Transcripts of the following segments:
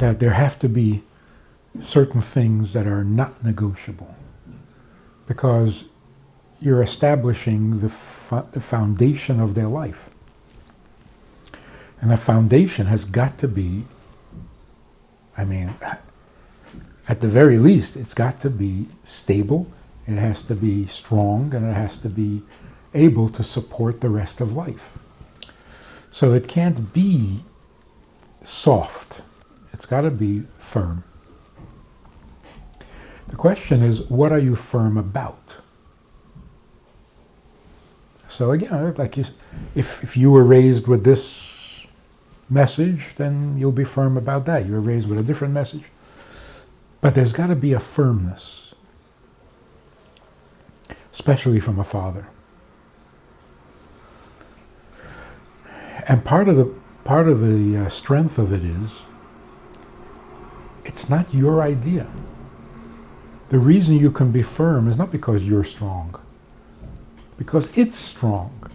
that there have to be certain things that are not negotiable, because you're establishing the foundation of their life. And the foundation has got to be, at the very least, it's got to be stable, it has to be strong, and it has to be able to support the rest of life. So it can't be soft. It's got to be firm. The question is, what are you firm about? So again, if you were raised with this message, then you'll be firm about that. You were raised with a different message. But there's got to be a firmness, especially from a father. And part of the strength of it is, it's not your idea. The reason you can be firm is not because you're strong, because it's strong.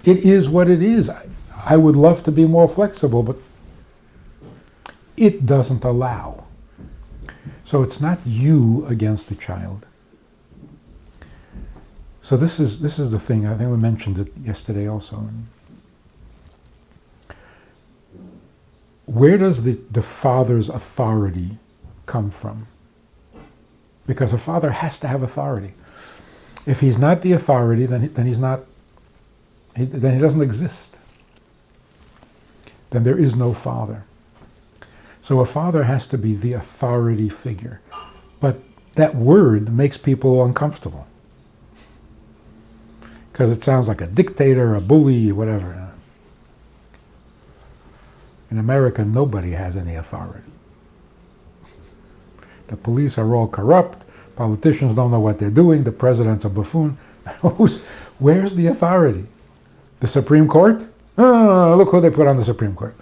It is what it is. I would love to be more flexible, but it doesn't allow. So it's not you against the child. So this is the thing. I think we mentioned it yesterday also. Where does the father's authority come from? Because a father has to have authority. If he's not the authority, then he doesn't exist. Then there is no father. So a father has to be the authority figure. But that word makes people uncomfortable, because it sounds like a dictator, a bully, whatever. In America, nobody has any authority. The police are all corrupt. Politicians don't know what they're doing. The president's a buffoon. Where's the authority? The Supreme Court? Oh, look who they put on the Supreme Court.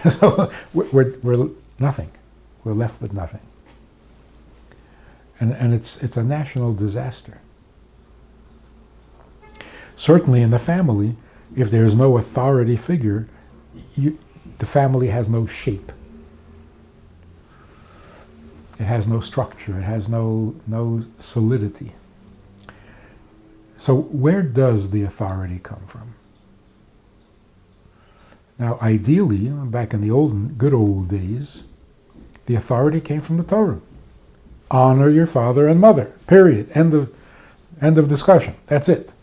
So we're nothing. We're left with nothing. And it's a national disaster. Certainly in the family, if there's no authority figure, the family has no shape. It has no structure. It has no solidity. So where does the authority come from? Now, ideally, back in the good old days, the authority came from the Torah. Honor your father and mother. Period. End of discussion. That's it.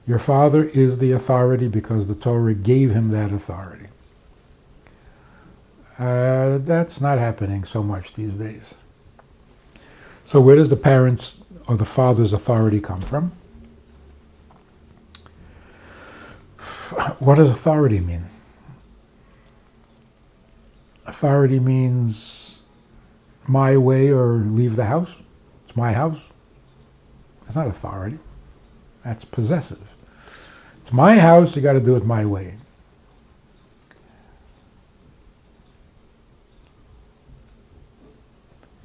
Your father is the authority because the Torah gave him that authority. That's not happening so much these days. So where does the parents' or the father's authority come from? What does authority mean? Authority means my way or leave the house. It's my house. That's not authority. That's possessive. It's my house, you got to do it my way.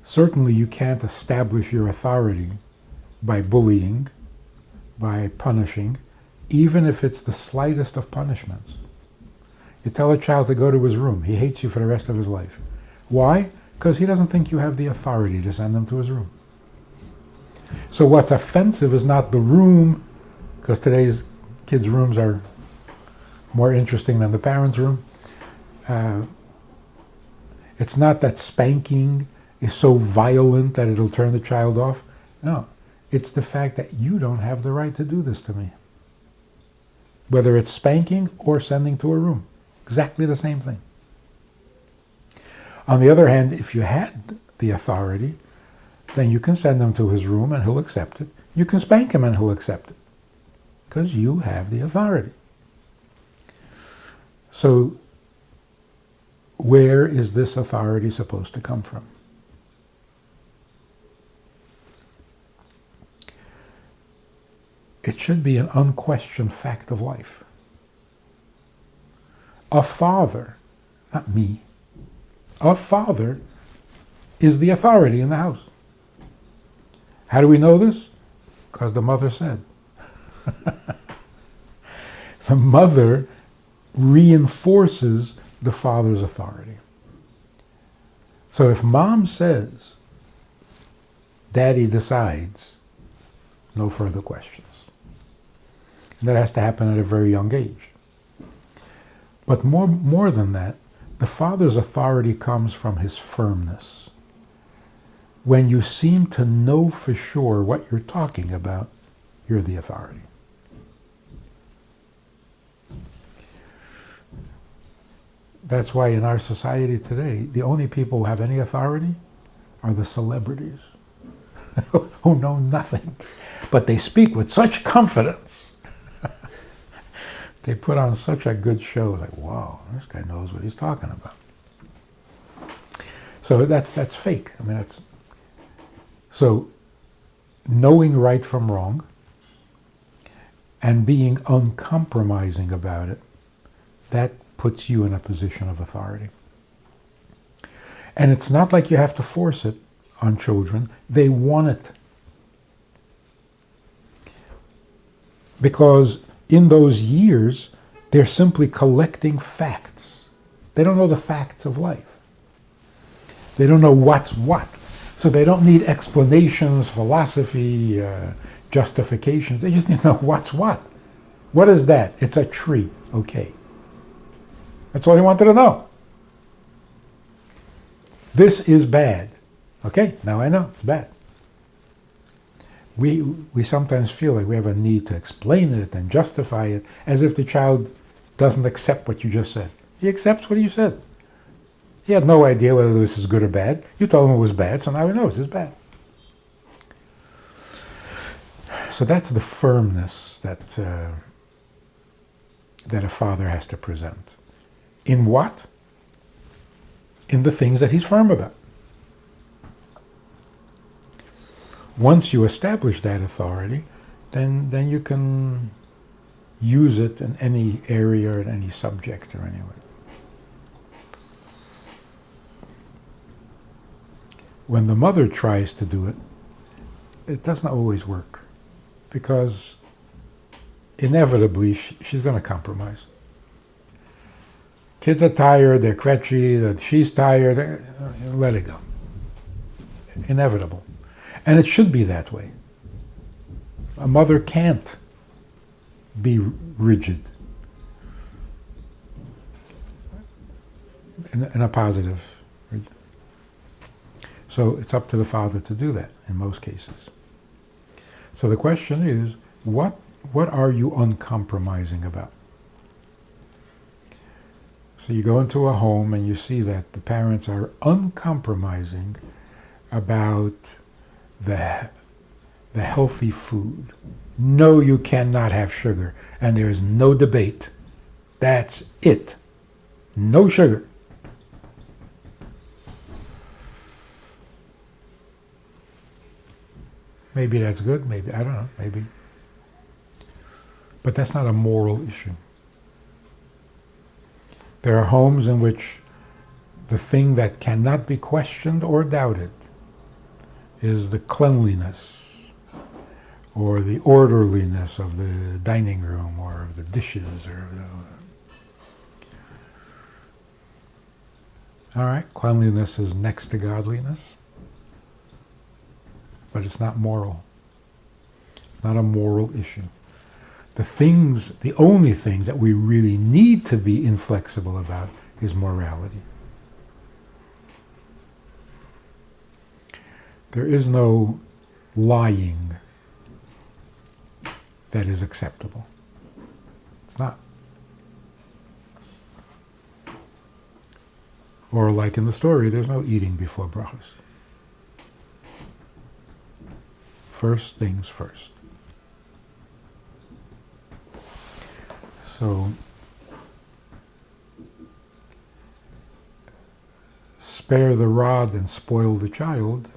Certainly you can't establish your authority by bullying, by punishing, even if it's the slightest of punishments. You tell a child to go to his room. He hates you for the rest of his life. Why? Because he doesn't think you have the authority to send him to his room. So what's offensive is not the room, because today's kids' rooms are more interesting than the parents' room. It's not that spanking is so violent that it'll turn the child off. No, it's the fact that you don't have the right to do this to me. Whether it's spanking or sending to a room. Exactly the same thing. On the other hand, if you had the authority, then you can send him to his room and he'll accept it. You can spank him and he'll accept it. Because you have the authority. So, where is this authority supposed to come from? It should be an unquestioned fact of life. A father, not me, a father is the authority in the house. How do we know this? Because the mother said. The mother reinforces the father's authority. So if mom says, daddy decides, no further questions. And that has to happen at a very young age. But more than that, the father's authority comes from his firmness. When you seem to know for sure what you're talking about, you're the authority. That's why in our society today, the only people who have any authority are the celebrities who know nothing. But they speak with such confidence. They put on such a good show, like, wow, this guy knows what he's talking about. So that's fake. I mean, so knowing right from wrong and being uncompromising about it, that puts you in a position of authority. And it's not like you have to force it on children. They want it. Because in those years, they're simply collecting facts. They don't know the facts of life. They don't know what's what. So they don't need explanations, philosophy, justifications. They just need to know what's what. What is that? It's a tree. Okay. That's all he wanted to know. This is bad. Okay, now I know it's bad. We sometimes feel like we have a need to explain it and justify it, as if the child doesn't accept what you just said. He accepts what you said. He had no idea whether this is good or bad. You told him it was bad, so now he knows it's bad. So that's the firmness that a father has to present. In what? In the things that he's firm about. Once you establish that authority, then you can use it in any area, in any subject or anywhere. When the mother tries to do it, it doesn't always work, because inevitably she's going to compromise. Kids are tired, they're cratchy, that she's tired, let it go. Inevitable. And it should be that way. A mother can't be rigid in a positive. So it's up to the father to do that in most cases. So the question is, what are you uncompromising about? So you go into a home and you see that the parents are uncompromising about the healthy food. No, you cannot have sugar, and there is no debate. That's it. No sugar. Maybe that's good, maybe, I don't know, maybe. But that's not a moral issue. There are homes in which the thing that cannot be questioned or doubted is the cleanliness or the orderliness of the dining room or of the dishes or all right, cleanliness is next to godliness, but it's not moral. It's not a moral issue. The only things that we really need to be inflexible about is morality. There is no lying that is acceptable. It's not. Or like in the story, there's no eating before brachos. First things first. So, spare the rod and spoil the child.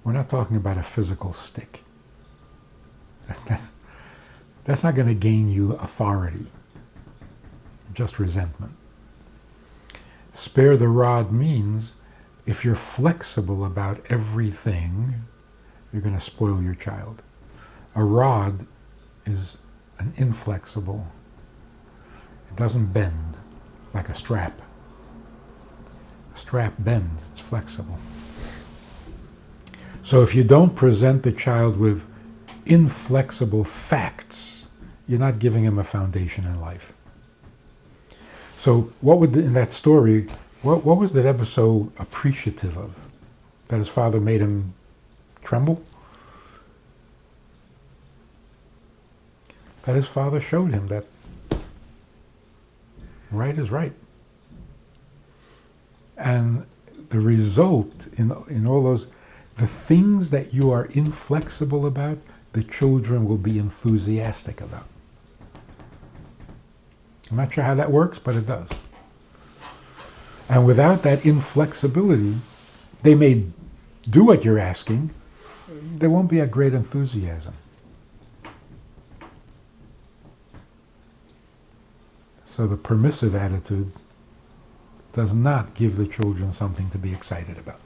We're not talking about a physical stick. That's not going to gain you authority, just resentment. Spare the rod means if you're flexible about everything, you're going to spoil your child. A rod is an inflexible. It doesn't bend like a strap. strap bends, it's flexible. So if you don't present the child with inflexible facts, you're not giving him a foundation in life. So what would, in that story, what was that Rebbe so appreciative of? That his father made him tremble? That his father showed him that right is right. And the result in all those, the things that you are inflexible about, the children will be enthusiastic about. I'm not sure how that works, but it does. And without that inflexibility, they may do what you're asking, there won't be a great enthusiasm. So the permissive attitude does not give the children something to be excited about.